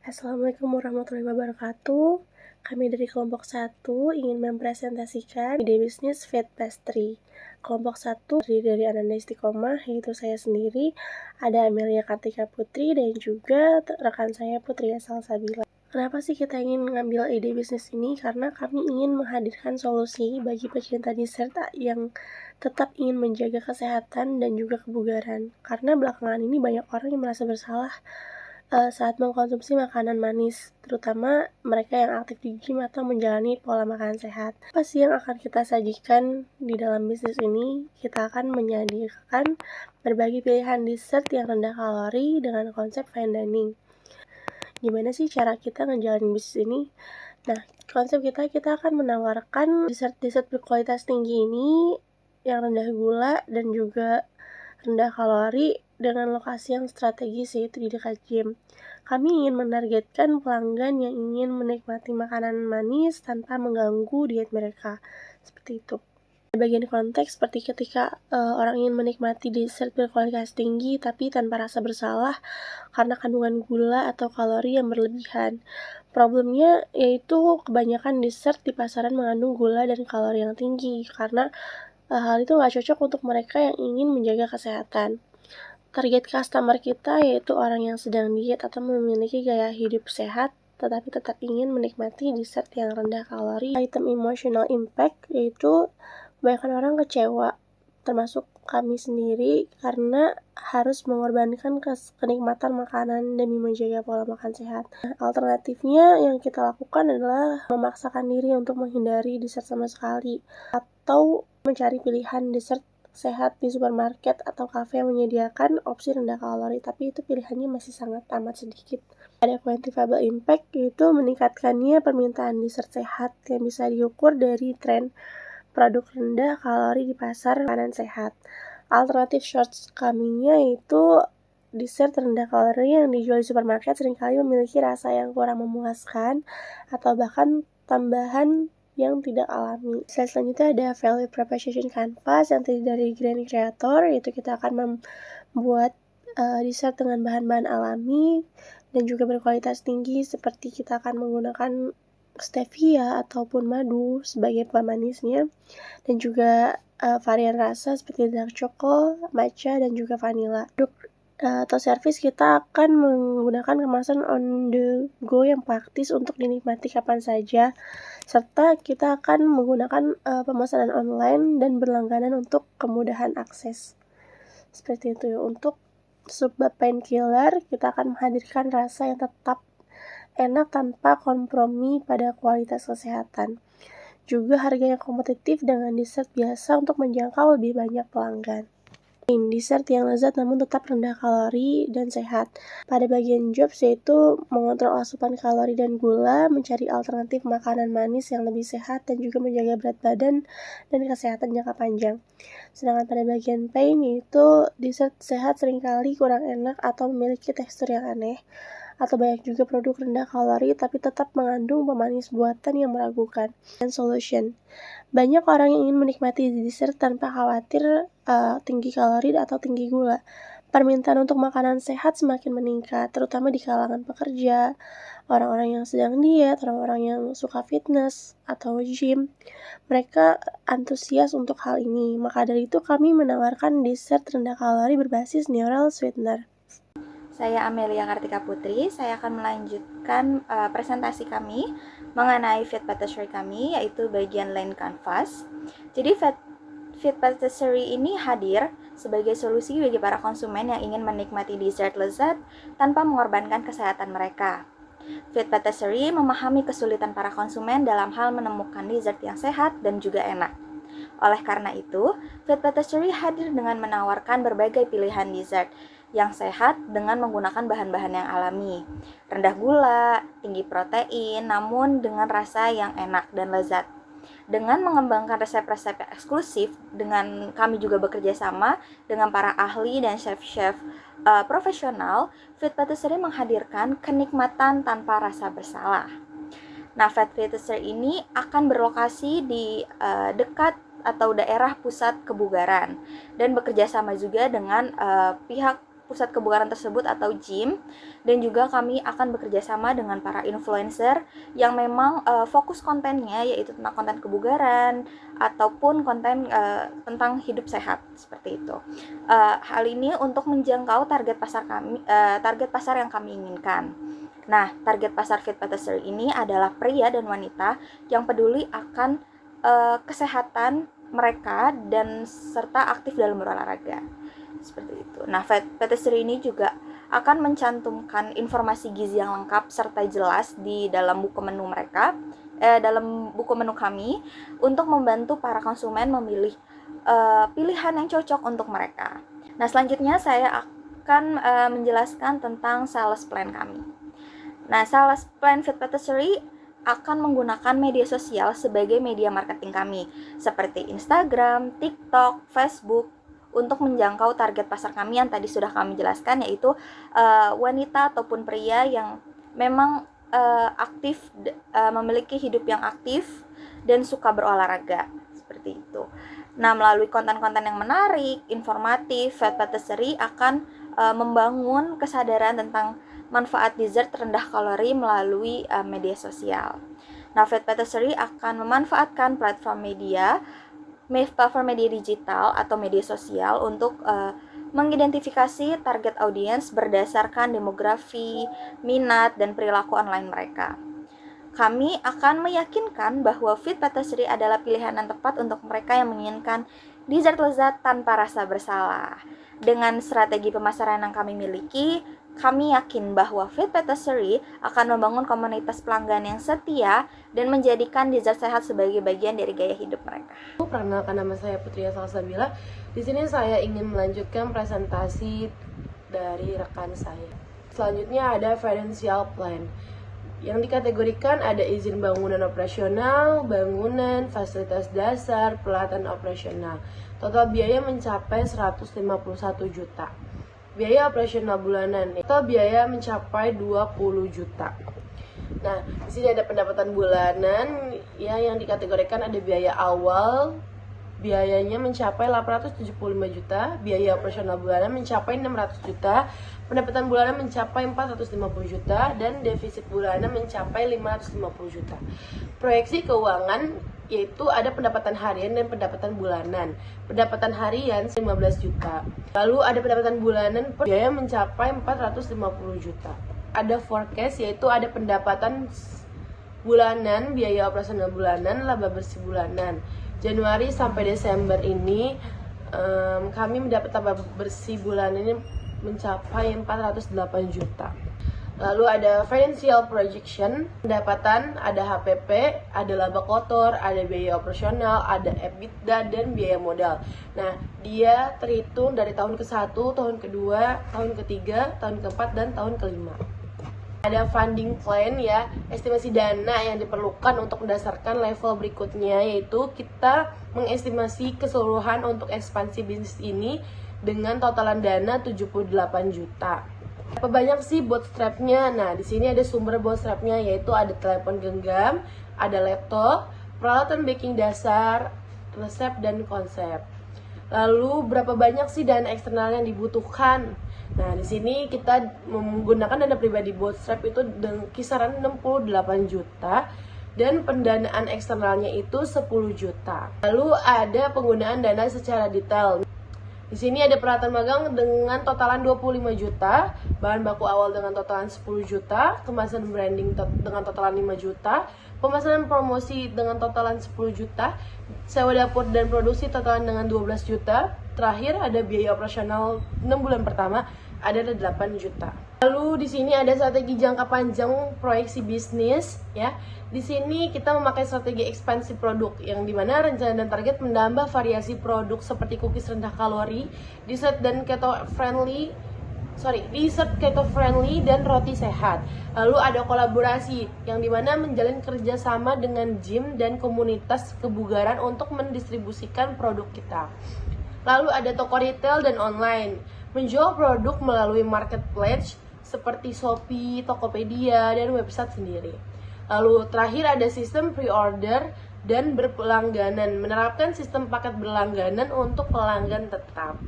Assalamualaikum warahmatullahi wabarakatuh. Kami dari kelompok 1 ingin mempresentasikan ide bisnis Fit Pastry. Kelompok 1 terdiri dari Ananda Istiqomah, yaitu saya sendiri, ada Amelia Kartika Putri, dan juga rekan saya Putri Salsabila. Kenapa sih kita ingin mengambil ide bisnis ini? Karena kami ingin menghadirkan solusi bagi pecinta dessert yang tetap ingin menjaga kesehatan dan juga kebugaran. Karena belakangan ini banyak orang yang merasa bersalah saat mengkonsumsi makanan manis, terutama mereka yang aktif di gym atau menjalani pola makan sehat. Apa sih yang akan kita sajikan di dalam bisnis ini? Kita akan menyajikan berbagai pilihan dessert yang rendah kalori dengan konsep fine dining. Gimana sih cara kita ngejalanin bisnis ini? Nah, konsep kita akan menawarkan dessert-dessert berkualitas tinggi ini yang rendah gula dan juga rendah kalori dengan lokasi yang strategis, yaitu di dekat gym. Kami ingin menargetkan pelanggan yang ingin menikmati makanan manis tanpa mengganggu diet mereka. Seperti itu. Bagian konteks seperti ketika orang ingin menikmati dessert berkualitas tinggi tapi tanpa rasa bersalah karena kandungan gula atau kalori yang berlebihan. Problemnya yaitu kebanyakan dessert di pasaran mengandung gula dan kalori yang tinggi karena hal itu nggak cocok untuk mereka yang ingin menjaga kesehatan. Target customer kita yaitu orang yang sedang diet atau memiliki gaya hidup sehat tetapi tetap ingin menikmati dessert yang rendah kalori. Item emotional impact yaitu kebanyakan orang kecewa, termasuk kami sendiri, karena harus mengorbankan kenikmatan makanan demi menjaga pola makan sehat. Alternatifnya yang kita lakukan adalah memaksakan diri untuk menghindari dessert sama sekali, atau mencari pilihan dessert sehat di supermarket atau kafe yang menyediakan opsi rendah kalori, tapi itu pilihannya masih sangat amat sedikit. Ada quantifiable impact, yaitu meningkatkannya permintaan dessert sehat yang bisa diukur dari tren produk rendah kalori di pasar makanan sehat. Alternatif shortcoming-nya yaitu dessert rendah kalori yang dijual di supermarket seringkali memiliki rasa yang kurang memuaskan atau bahkan tambahan yang tidak alami. Selanjutnya ada value proposition canvas yang terdiri dari grand creator, yaitu kita akan membuat dessert dengan bahan-bahan alami dan juga berkualitas tinggi, seperti kita akan menggunakan stevia ataupun madu sebagai pemanisnya, dan juga varian rasa seperti dark choco, matcha, dan juga vanilla. Untuk atau servis kita akan menggunakan kemasan on the go yang praktis untuk dinikmati kapan saja, serta kita akan menggunakan pemesanan online dan berlangganan untuk kemudahan akses. Seperti itu. Untuk subbab painkiller, kita akan menghadirkan rasa yang tetap enak tanpa kompromi pada kualitas kesehatan. Juga harga yang kompetitif dengan dessert biasa untuk menjangkau lebih banyak pelanggan. Dessert yang lezat namun tetap rendah kalori dan sehat. Pada bagian jobs yaitu mengontrol asupan kalori dan gula, mencari alternatif makanan manis yang lebih sehat, dan juga menjaga berat badan dan kesehatan jangka panjang. Sedangkan pada bagian pain yaitu dessert sehat seringkali kurang enak atau memiliki tekstur yang aneh, atau banyak juga produk rendah kalori tapi tetap mengandung pemanis buatan yang meragukan. Dan solution, banyak orang yang ingin menikmati dessert tanpa khawatir tinggi kalori atau tinggi gula. Permintaan untuk makanan sehat semakin meningkat, terutama di kalangan pekerja, orang-orang yang sedang diet, orang-orang yang suka fitness atau gym. Mereka antusias untuk hal ini. Maka dari itu kami menawarkan dessert rendah kalori berbasis neural sweetener. Saya Amelia Kartika Putri, saya akan melanjutkan presentasi kami mengenai Fit Patisserie kami, yaitu bagian line canvas. Jadi Fit Patisserie ini hadir sebagai solusi bagi para konsumen yang ingin menikmati dessert lezat tanpa mengorbankan kesehatan mereka. Fit Patisserie memahami kesulitan para konsumen dalam hal menemukan dessert yang sehat dan juga enak. Oleh karena itu, Fit Patisserie hadir dengan menawarkan berbagai pilihan dessert yang sehat dengan menggunakan bahan-bahan yang alami, rendah gula, tinggi protein, namun dengan rasa yang enak dan lezat. Dengan mengembangkan resep-resep yang eksklusif, dengan kami juga bekerja sama dengan para ahli dan chef-chef profesional, Fit Patisserie menghadirkan kenikmatan tanpa rasa bersalah. Nah, Fit Patisserie ini akan berlokasi di dekat atau daerah pusat kebugaran dan bekerja sama juga dengan pihak pusat kebugaran tersebut atau gym, dan juga kami akan bekerja sama dengan para influencer yang memang fokus kontennya yaitu tentang konten kebugaran ataupun konten tentang hidup sehat seperti itu. Hal ini untuk menjangkau target pasar yang kami inginkan. Nah, target pasar Fit Patisserie ini adalah pria dan wanita yang peduli akan kesehatan mereka dan serta aktif dalam berolahraga. Seperti itu. Nah, Fit Patisserie ini juga akan mencantumkan informasi gizi yang lengkap serta jelas di dalam buku menu dalam buku menu kami untuk membantu para konsumen memilih pilihan yang cocok untuk mereka. Nah, selanjutnya saya akan menjelaskan tentang sales plan kami. Nah, sales plan Fit Patisserie akan menggunakan media sosial sebagai media marketing kami, seperti Instagram, TikTok, Facebook, untuk menjangkau target pasar kami yang tadi sudah kami jelaskan, yaitu wanita ataupun pria yang memang aktif, memiliki hidup yang aktif dan suka berolahraga, seperti itu. Nah, melalui konten-konten yang menarik, informatif, Fit Patisserie akan membangun kesadaran tentang manfaat dessert rendah kalori melalui media sosial. Nah, Fit Patisserie akan memanfaatkan platform media digital atau media sosial untuk mengidentifikasi target audiens berdasarkan demografi, minat, dan perilaku online mereka. Kami akan meyakinkan bahwa Fit Patisserie adalah pilihan yang tepat untuk mereka yang menginginkan dessert lezat tanpa rasa bersalah. Dengan strategi pemasaran yang kami miliki, kami yakin bahwa Fit Patisserie akan membangun komunitas pelanggan yang setia dan menjadikan dessert sehat sebagai bagian dari gaya hidup mereka. Perkenalkan, nama saya Putri Salsabila. Di sini saya ingin melanjutkan presentasi dari rekan saya. Selanjutnya ada financial plan. Yang dikategorikan ada izin bangunan operasional, bangunan, fasilitas dasar, pelatihan operasional. Total biaya mencapai 151 juta. Biaya operasional bulanan, total biaya mencapai 20 juta. Nah, di sini ada pendapatan bulanan ya, yang dikategorikan ada biaya awal, biayanya mencapai 875 juta, biaya operasional bulanan mencapai 600 juta, pendapatan bulanan mencapai 450 juta, dan defisit bulanan mencapai 550 juta. Proyeksi keuangan yaitu ada pendapatan harian dan pendapatan bulanan. Pendapatan harian 15 juta. Lalu ada pendapatan bulanan, biaya mencapai 450 juta. Ada forecast yaitu ada pendapatan bulanan, biaya operasional bulanan, laba bersih bulanan. Januari sampai Desember ini kami mendapat laba bersih bulanan ini mencapai 408 juta. Lalu ada financial projection, pendapatan, ada HPP, ada laba kotor, ada biaya operasional, ada EBITDA, dan biaya modal. Nah, dia terhitung dari tahun ke-1, tahun kedua, tahun ketiga, tahun keempat, dan tahun kelima. Ada funding plan ya, estimasi dana yang diperlukan untuk mendasarkan level berikutnya, yaitu kita mengestimasi keseluruhan untuk ekspansi bisnis ini dengan totalan dana 78 juta. Berapa banyak sih bootstrapnya? Nah, di sini ada sumber bootstrapnya, yaitu ada telepon genggam, ada laptop, peralatan baking dasar, resep, dan konsep. Lalu berapa banyak sih dana eksternal yang dibutuhkan? Nah, di sini kita menggunakan dana pribadi bootstrap itu dengan kisaran 68 juta dan pendanaan eksternalnya itu 10 juta. Lalu ada penggunaan dana secara detail. Di sini ada peralatan magang dengan totalan 25 juta, bahan baku awal dengan totalan 10 juta, kemasan branding dengan totalan 5 juta, pemesanan promosi dengan totalan 10 juta, sewa dapur dan produksi totalan dengan 12 juta. Terakhir ada biaya operasional 6 bulan pertama ada 8 juta. Lalu di sini ada strategi jangka panjang proyeksi bisnis ya. Di sini kita memakai strategi ekspansi produk yang dimana rencana dan target menambah variasi produk seperti cookies rendah kalori, dessert keto friendly dan roti sehat. Lalu ada kolaborasi yang dimana menjalin kerjasama dengan gym dan komunitas kebugaran untuk mendistribusikan produk kita. Lalu ada toko retail dan online, menjual produk melalui marketplace seperti Shopee, Tokopedia, dan website sendiri. Lalu terakhir ada sistem pre-order dan berlangganan, menerapkan sistem paket berlangganan untuk pelanggan tetap.